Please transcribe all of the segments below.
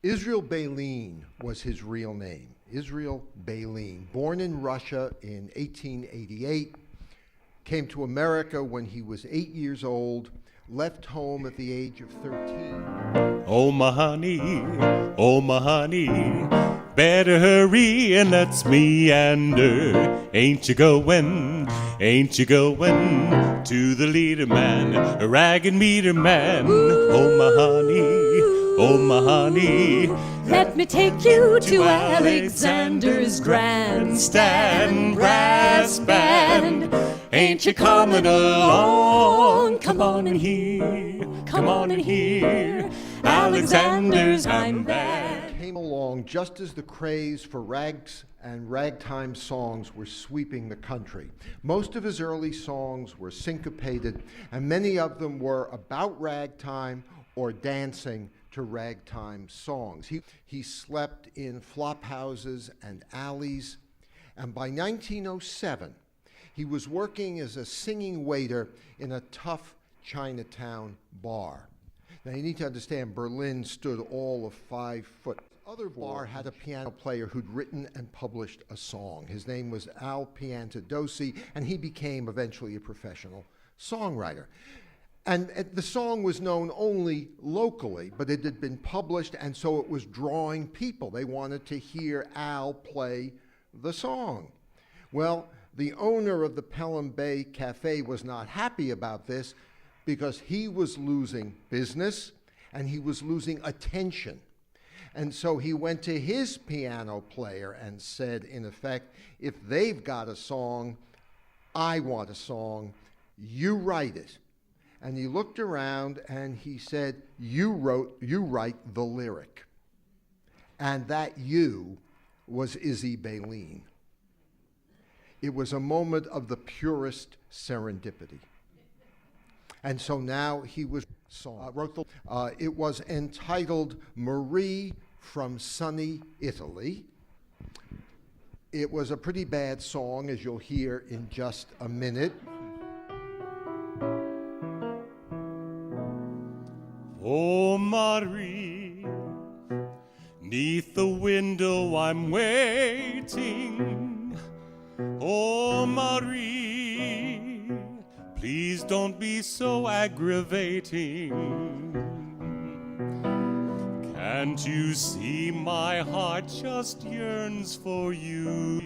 Israel Berlin was his real name. Israel Berlin, born in Russia in 1888, came to America when he was 8 years old, left home at the age of 13. Oh my honey, better hurry and let's meander. Ain't you going to the leader man, a ragged meter man? Oh my honey, let me take you to Alexander's grandstand brass band. Ain't you coming along? Come on in here, Alexander's I'm back. Came along just as the craze for rags and ragtime songs were sweeping the country. Most of his early songs were syncopated, and many of them were about ragtime or dancing to ragtime songs. He slept in flop houses and alleys, and by 1907, he was working as a singing waiter in a tough Chinatown bar. Now you need to understand, Berlin stood all of 5 foot. Other bar had a piano player who'd written and published a song. His name was Al Piantadosi, and he became eventually a professional songwriter. And the song was known only locally, but it had been published, and so it was drawing people. They wanted to hear Al play the song. Well, the owner of the Pelham Bay Cafe was not happy about this because he was losing business and he was losing attention. And so he went to his piano player and said, in effect, if they've got a song, I want a song, you write it. And he looked around and he said, you write the lyric. And that you was Izzy Berlin. It was a moment of the purest serendipity. And so now he wrote it was entitled Marie from Sunny Italy. It was a pretty bad song, as you'll hear in just a minute. Oh, Marie, 'neath the window I'm waiting. Oh, Marie, please don't be so aggravating. Can't you see my heart just yearns for you?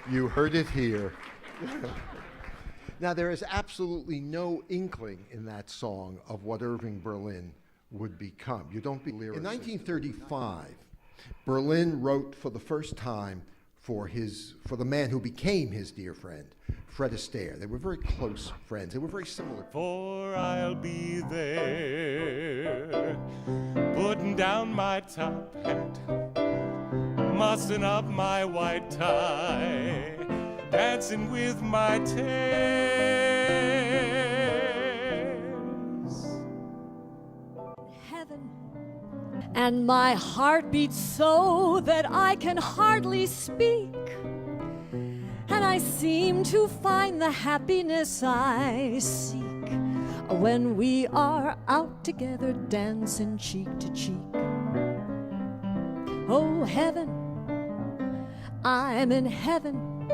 You heard it here. Now, there is absolutely no inkling in that song of what Irving Berlin would become. You don't be lyric. In 1935, Berlin wrote for the first time for the man who became his dear friend, Fred Astaire. They were very close friends. They were very similar. For I'll be there, putting down my top hat, mussing up my white tie, dancing with my tails. Heaven, and my heart beats so that I can hardly speak, and I seem to find the happiness I seek when we are out together dancing cheek to cheek. Oh, heaven, I'm in heaven,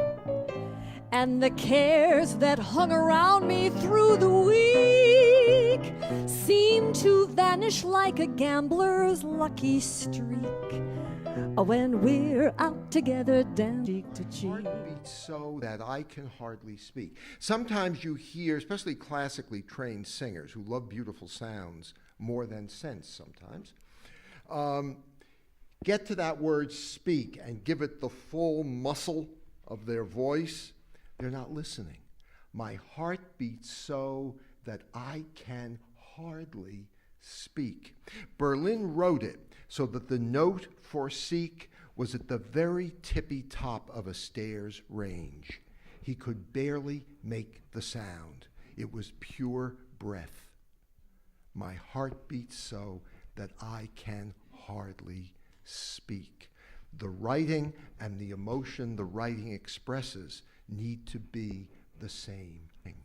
and the cares that hung around me through the week seem to vanish like a gambler's lucky streak when we're out together dancing cheek to cheek. Heart beats so that I can hardly speak. Sometimes you hear, especially classically trained singers who love beautiful sounds more than sense sometimes, get to that word speak and give it the full muscle of their voice. They're not listening. My heart beats so that I can hardly speak. Berlin wrote it so that the note for seek was at the very tippy top of Astaire's range. He could barely make the sound. It was pure breath. My heart beats so that I can hardly speak. The writing and the emotion the writing expresses need to be the same thing.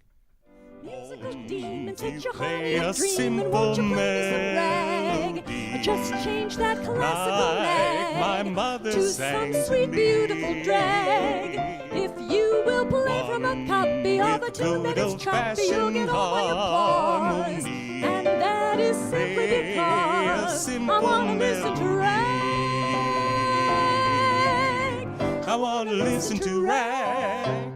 Musical demon, set You your play heart in a a dream, and simple won't you play me some rag? melody Just change that classical like nag my mother to sang some to sweet, me. beautiful drag. If you will play from a copy of a With tune that is choppy, you'll get good all my applause. harmony. And that is simply Play a because I simple wanna listen to melody. rag. I wanna listen to rag.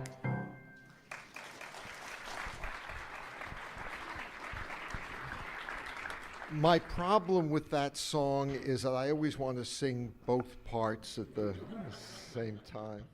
My problem with that song is that I always want to sing both parts at the same time.